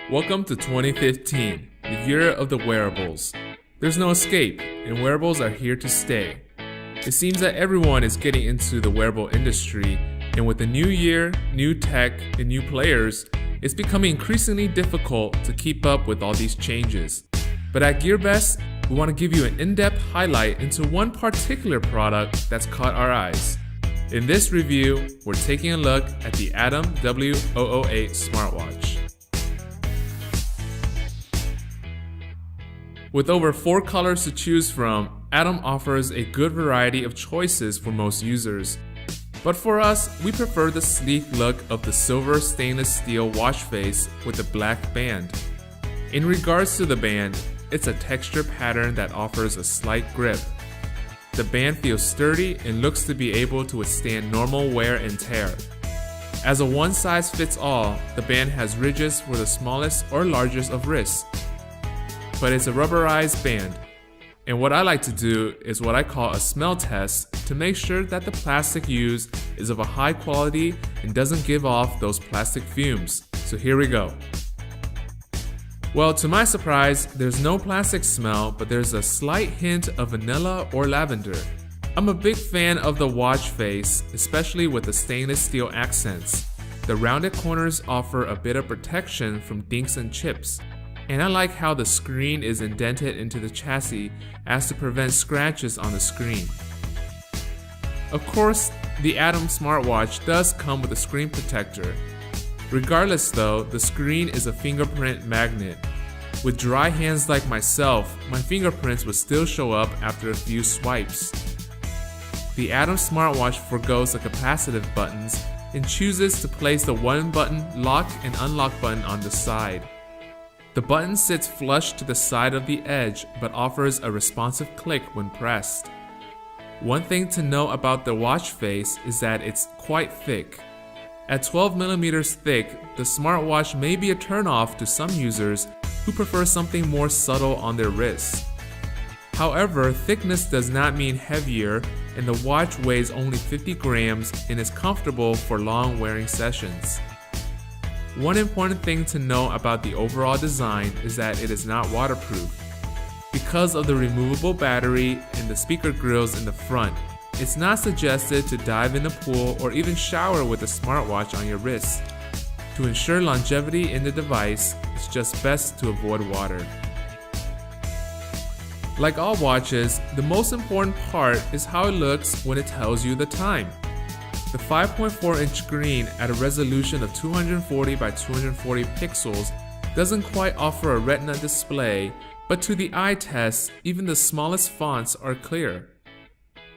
Welcome to 2015, the year of the wearables. There's no escape, and wearables are here to stay. It seems that everyone is getting into the wearable industry, and with the new year, new tech, and new players, it's becoming increasingly difficult to keep up with all these changes. But at GearBest, we want to give you an in-depth highlight into one particular product that's caught our eyes. In this review, we're taking a look at the Atongm W008 smartwatch. With over 4 colors to choose from, Atongm offers a good variety of choices for most users. But for us, we prefer the sleek look of the silver stainless steel watch face with the black band. In regards to the band, it's a texture pattern that offers a slight grip. The band feels sturdy and looks to be able to withstand normal wear and tear. As a one-size-fits-all, the band has ridges for the smallest or largest of wrists. But it's a rubberized band. And what I like to do is what I call a smell test to make sure that the plastic used is of a high quality and doesn't give off those plastic fumes. So here we go. Well, to my surprise, there's no plastic smell, but there's a slight hint of vanilla or lavender. I'm a big fan of the watch face, especially with the stainless steel accents. The rounded corners offer a bit of protection from dinks and chips. And I like how the screen is indented into the chassis as to prevent scratches on the screen. Of course, the Atongm smartwatch does come with a screen protector. Regardless though, the screen is a fingerprint magnet. With dry hands like myself, my fingerprints would still show up after a few swipes. The Atongm smartwatch forgoes the capacitive buttons and chooses to place the one-button lock and unlock button on the side. The button sits flush to the side of the edge but offers a responsive click when pressed. One thing to note about the watch face is that it's quite thick. At 12mm thick, the smartwatch may be a turnoff to some users who prefer something more subtle on their wrists. However, thickness does not mean heavier, and the watch weighs only 50 grams and is comfortable for long wearing sessions. One important thing to know about the overall design is that it is not waterproof. Because of the removable battery and the speaker grills in the front, it's not suggested to dive in the pool or even shower with a smartwatch on your wrist. To ensure longevity in the device, it's just best to avoid water. Like all watches, the most important part is how it looks when it tells you the time. The 5.4-inch screen at a resolution of 240 by 240 pixels doesn't quite offer a retina display, but to the eye test, even the smallest fonts are clear.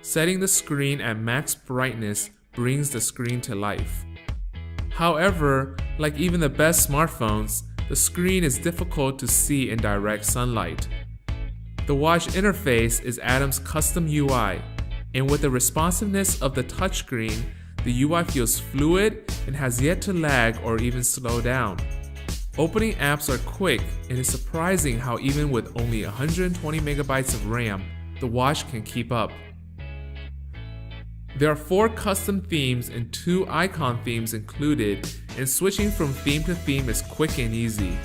Setting the screen at max brightness brings the screen to life. However, like even the best smartphones, the screen is difficult to see in direct sunlight. The watch interface is Atomg's custom UI, and with the responsiveness of the touchscreen, the UI feels fluid and has yet to lag or even slow down. Opening apps are quick, and it's surprising how even with only 120 megabytes of RAM, the watch can keep up. There are 4 custom themes and 2 icon themes included, and switching from theme to theme is quick and easy.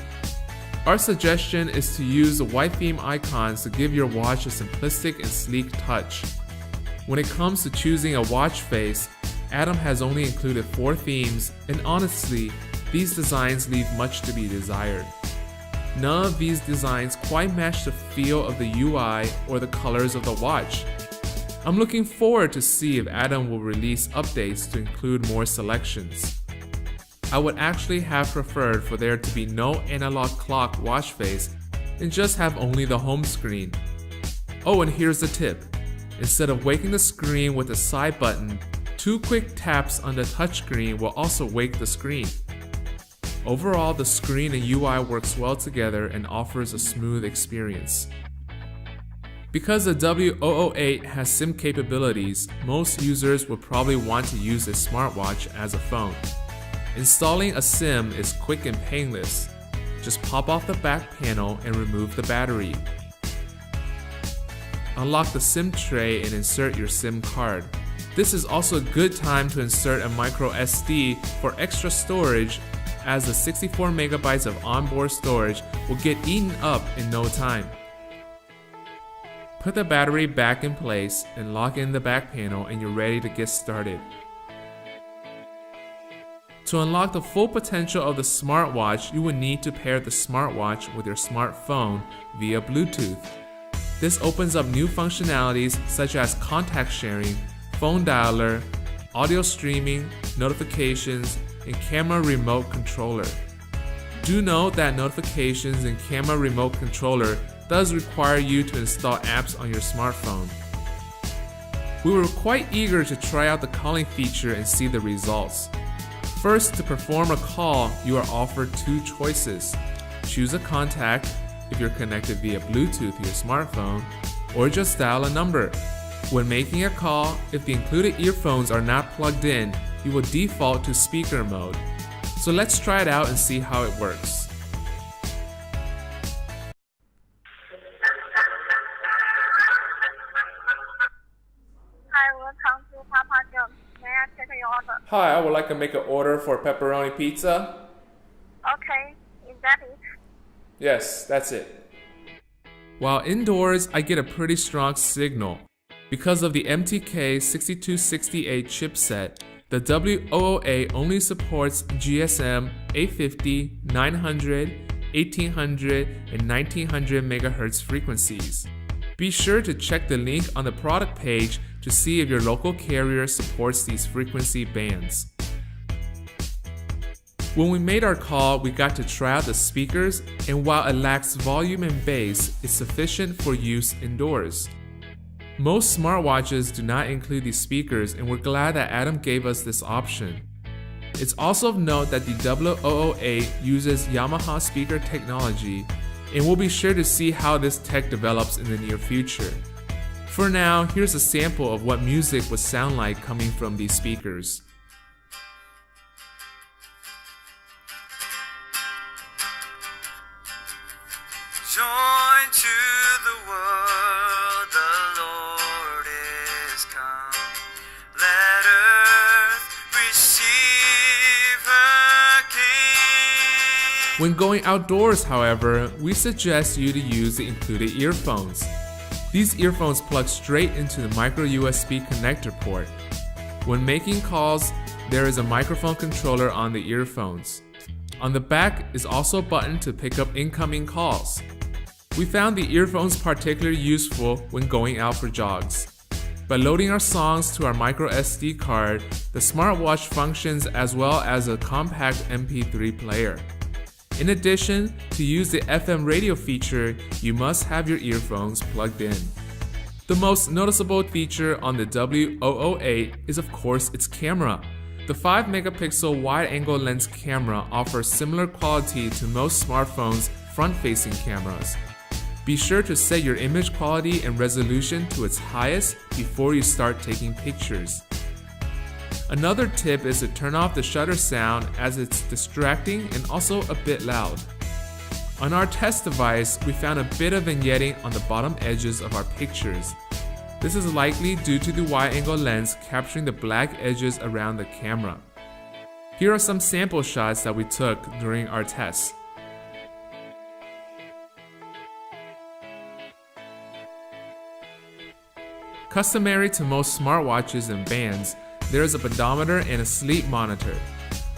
Our suggestion is to use the white theme icons to give your watch a simplistic and sleek touch. When it comes to choosing a watch face, Atongm has only included 4 themes, and honestly, these designs leave much to be desired. None of these designs quite match the feel of the UI or the colors of the watch. I'm looking forward to see if Atongm will release updates to include more selections. I would actually have preferred for there to be no analog clock watch face and just have only the home screen. Oh, and here's the tip. Instead of waking the screen with a side button, 2 quick taps on the touchscreen will also wake the screen. Overall, the screen and UI works well together and offers a smooth experience. Because the W008 has SIM capabilities, most users would probably want to use a smartwatch as a phone. Installing a SIM is quick and painless. Just pop off the back panel and remove the battery. Unlock the SIM tray and insert your SIM card. This is also a good time to insert a micro SD for extra storage as the 64 megabytes of onboard storage will get eaten up in no time. Put the battery back in place and lock in the back panel and you're ready to get started. To unlock the full potential of the smartwatch, you will need to pair the smartwatch with your smartphone via Bluetooth. This opens up new functionalities such as contact sharing, phone dialer, audio streaming, notifications, and camera remote controller. Do note that notifications and camera remote controller does require you to install apps on your smartphone. We were quite eager to try out the calling feature and see the results. First, to perform a call, you are offered two choices. Choose a contact if you're connected via Bluetooth to your smartphone, or just dial a number. When making a call, if the included earphones are not plugged in, you will default to speaker mode. So let's try it out and see how it works. Hi, welcome to Capacitive. May I take your order? Hi, I would like to make an order for pepperoni pizza. Okay, is that it? Yes, that's it. While indoors, I get a pretty strong signal. Because of the MTK 6268 chipset, the W008 only supports GSM 850, 900, 1800, and 1900 MHz frequencies. Be sure to check the link on the product page to see if your local carrier supports these frequency bands. When we made our call, we got to try out the speakers, and while it lacks volume and bass, it's sufficient for use indoors. Most smartwatches do not include these speakers, and we're glad that Atom gave us this option. It's also of note that the W008 uses Yamaha speaker technology, and we'll be sure to see how this tech develops in the near future. For now, here's a sample of what music would sound like coming from these speakers. Join to the world, the Lord is come. Let earth receive her King. When going outdoors, however, we suggest you to use the included earphones. These earphones plug straight into the micro USB connector port. When making calls, there is a microphone controller on the earphones. On the back is also a button to pick up incoming calls. We found the earphones particularly useful when going out for jogs. By loading our songs to our micro SD card, the smartwatch functions as well as a compact MP3 player. In addition, to use the FM radio feature, you must have your earphones plugged in. The most noticeable feature on the W008 is of course its camera. The 5 megapixel wide-angle lens camera offers similar quality to most smartphones' front-facing cameras. Be sure to set your image quality and resolution to its highest before you start taking pictures. Another tip is to turn off the shutter sound as it's distracting and also a bit loud. On our test device, we found a bit of vignetting on the bottom edges of our pictures. This is likely due to the wide-angle lens capturing the black edges around the camera. Here are some sample shots that we took during our tests. Customary to most smartwatches and bands, there is a pedometer and a sleep monitor.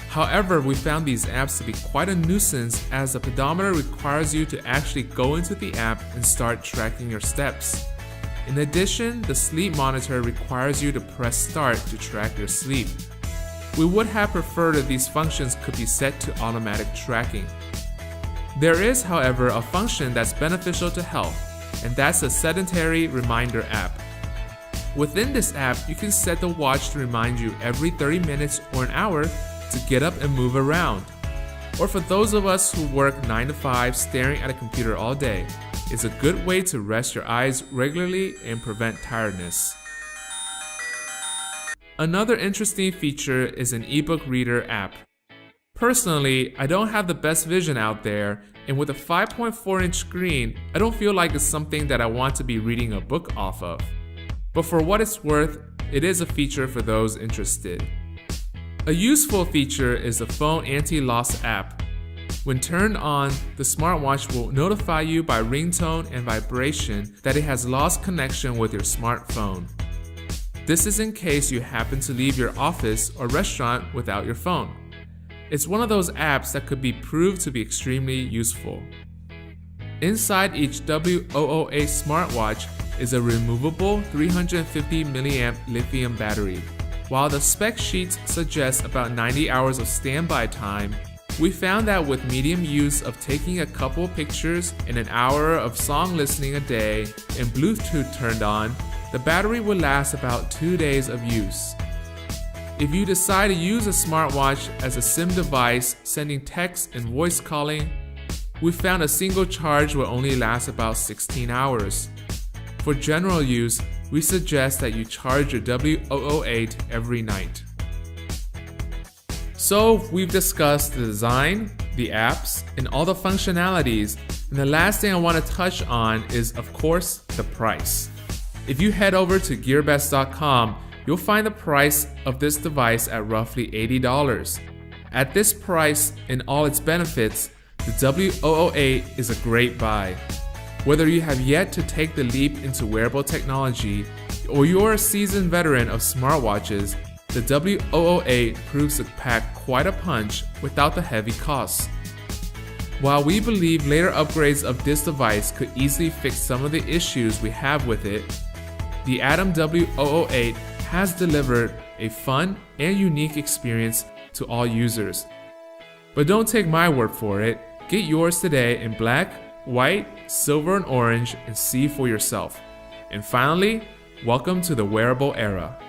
However, we found these apps to be quite a nuisance as the pedometer requires you to actually go into the app and start tracking your steps. In addition, the sleep monitor requires you to press start to track your sleep. We would have preferred that these functions could be set to automatic tracking. There is, however, a function that's beneficial to health, and that's a sedentary reminder app. Within this app, you can set the watch to remind you every 30 minutes or an hour to get up and move around. Or for those of us who work 9 to 5 staring at a computer all day, it's a good way to rest your eyes regularly and prevent tiredness. Another interesting feature is an ebook reader app. Personally, I don't have the best vision out there, and with a 5.4-inch screen, I don't feel like it's something that I want to be reading a book off of. But for what it's worth, it is a feature for those interested. A useful feature is the phone anti-loss app. When turned on, the smartwatch will notify you by ringtone and vibration that it has lost connection with your smartphone. This is in case you happen to leave your office or restaurant without your phone. It's one of those apps that could be proved to be extremely useful. Inside each W008 smartwatch is a removable 350 mAh lithium battery. While the spec sheets suggest about 90 hours of standby time, we found that with medium use of taking a couple pictures and an hour of song listening a day and Bluetooth turned on, the battery will last about 2 days of use. If you decide to use a smartwatch as a SIM device sending text and voice calling, we found a single charge will only last about 16 hours. For general use, we suggest that you charge your W008 every night. So we've discussed the design, the apps, and all the functionalities, and the last thing I want to touch on is, of course, the price. If you head over to gearbest.com, you'll find the price of this device at roughly $80. At this price and all its benefits, the W008 is a great buy. Whether you have yet to take the leap into wearable technology or you're a seasoned veteran of smartwatches, the W008 proves to pack quite a punch without the heavy costs. While we believe later upgrades of this device could easily fix some of the issues we have with it, the Atongm W008 has delivered a fun and unique experience to all users. But don't take my word for it, get yours today in black, white, silver, and orange and see for yourself. And finally, welcome to the wearable era.